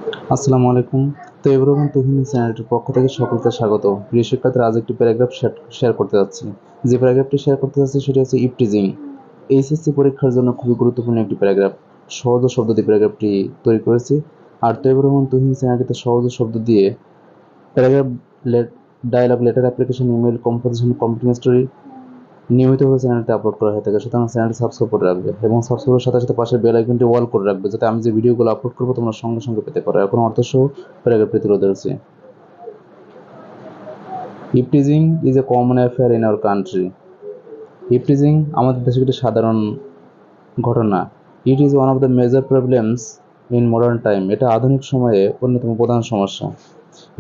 আসসালামু আলাইকুম। তো এভরিওয়ান, তুহিন চ্যানেলটির পক্ষ থেকে সকলকে স্বাগত। প্রিয় শিক্ষার্থীরা, আজ একটি প্যারাগ্রাফ শেয়ার করতে যাচ্ছি। যে প্যারাগ্রাফটি শেয়ার করতে যাচ্ছি সেটি হচ্ছে ইপটিজিং। এইচএসসি পরীক্ষার জন্য খুবই গুরুত্বপূর্ণ একটি প্যারাগ্রাফ। সহজ শব্দ দিয়ে প্যারাগ্রাফটি তৈরি করেছি। আর তো এভরিওয়ান, তুহিন চ্যানেলটিতে সহজ শব্দ দিয়ে paragraph, dialogue, letter, application, email, composition, complete story নিয়মিতভাবে চ্যানেলটি আপলোড করা হয়ে থাকে। সুতরাং চ্যানেলটি সাবস্ক্রাইব করে রাখবে এবং সাবস্ক্রাইবের সাথে সাথে পাশের বেল আইকনটি অল করে রাখবে, যাতে আমি যে ভিডিওগুলো আপলোড করবো তোমরা সঙ্গে সঙ্গে পেতে পারো। এখন অর্থসহ প্যারাগ্রাফটি তুলে ধরেছি। Eve teasing is a common affair in our country. Eve teasing আমাদের দেশে একটি সাধারণ ঘটনা। It is one of the major problems in modern time. এটা আধুনিক সময়ে অন্যতম প্রধান সমস্যা।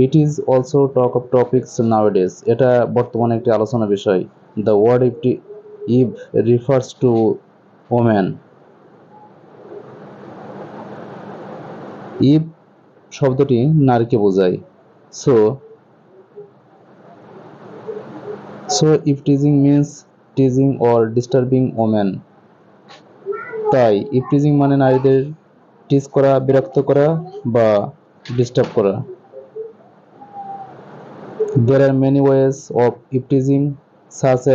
It is also talk of topics nowadays. এটা বর্তমানে একটি আলোচনা বিষয়। The word eve refers to woman. Eve শব্দটি নারীকে বোঝায়। So eve teasing means teasing or disturbing woman. তাই ইফ টিজিং মানে নারীদের টিজ করা, বিরক্ত করা বা ডিস্টার্ব করা। There are many ways of if teasing, such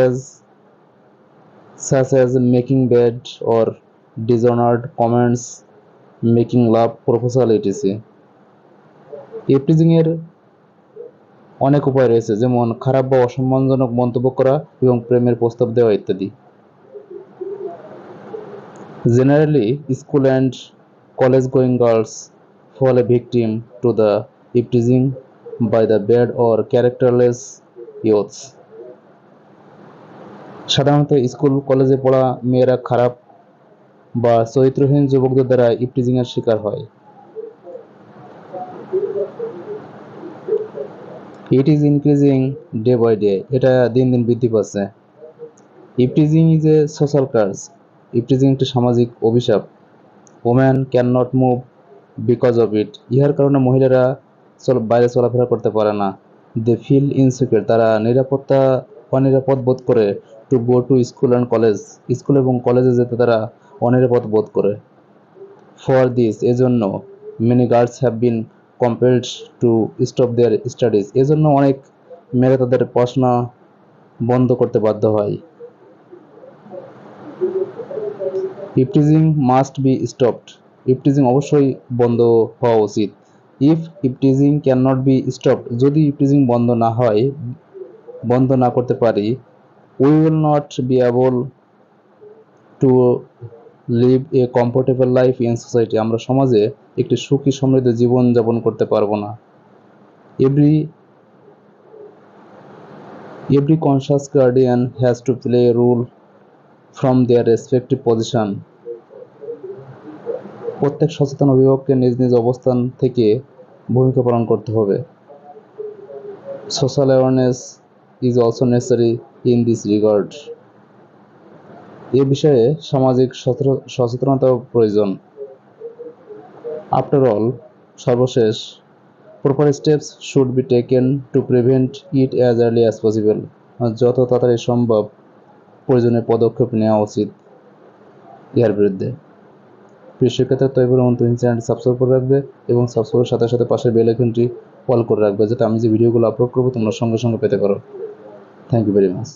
as making bad or dishonored comments, making love proposal, etc. Eve teasing এর অনেক উপায় রয়েছে, যেমন খারাপ বা অসম্মানজনক মন্তব্য করা এবং প্রেমের প্রস্তাব দেওয়া ইত্যাদি। Generally, school and college going girls fall a victim to the if teasing by the bad or characterless youths. সাধারণত স্কুল কলেজে পড়া মেয়েরা খারাপ বা চরিত্রহীন যুবকদের দ্বারা ইপটিজিং এর শিকার হয়। It is increasing day by day. এটা দিন দিন বৃদ্ধি পাচ্ছে। Eve teasing is a social curse. Eve teasing একটি সামাজিক অভিশাপ। Woman can not move because of it. ইহার কারণে মহিলারা বাইরে চলাফেরা করতে পারে না। They feel insecure. তারা অনিরাপদ বোধ করে। To go to school and college. School এবং কলেজে যেতে তারা অনিরাপদ বোধ করে। ফর দিস, এজন্য, many girls have been compelled to stop there studies. এজন্য অনেক মেয়েরা তাদের পড়াশোনা বন্ধ করতে বাধ্য হয়। Eve teasing must be stopped. Eve teasing অবশ্যই বন্ধ হওয়া উচিত। If eve teasing can not be stopped, যদি ইপটিজিং বন্ধ না করতে পারি, we will not be able to live a comfortable life in society. আমরা সমাজে একটি সুখী সমৃদ্ধ জীবন যাপন করতে পারবো না। Every conscious guardian has to play a role from their respective position. প্রত্যেক সচেতন অভিভাবককে নিজ নিজ অবস্থান থেকে ভূমিকা পালন করতে হবে। Social awareness is also necessary in this regard. এ বিষয়ে সামাজিক সচেতনতাও প্রয়োজন। আফটার অল, সর্বশেষ, proper steps should be taken to prevent it as early as possible. যত তাড়াতাড়ি সম্ভব প্রয়োজনীয় পদক্ষেপ নেওয়া উচিত ইহার বিরুদ্ধে। প্রিয় শিক্ষার্থীরা, তুহিন চ্যানেলটি সাবস্ক্রাইব করে রাখবে এবং সাবস্ক্রাইবের সাথে সাথে পাশের বেল আইকনটি অল করে রাখবে, যাতে আমি যে ভিডিওগুলো আপলোড করবো তোমরা সঙ্গে সঙ্গে পেতে পারো। Thank you very much.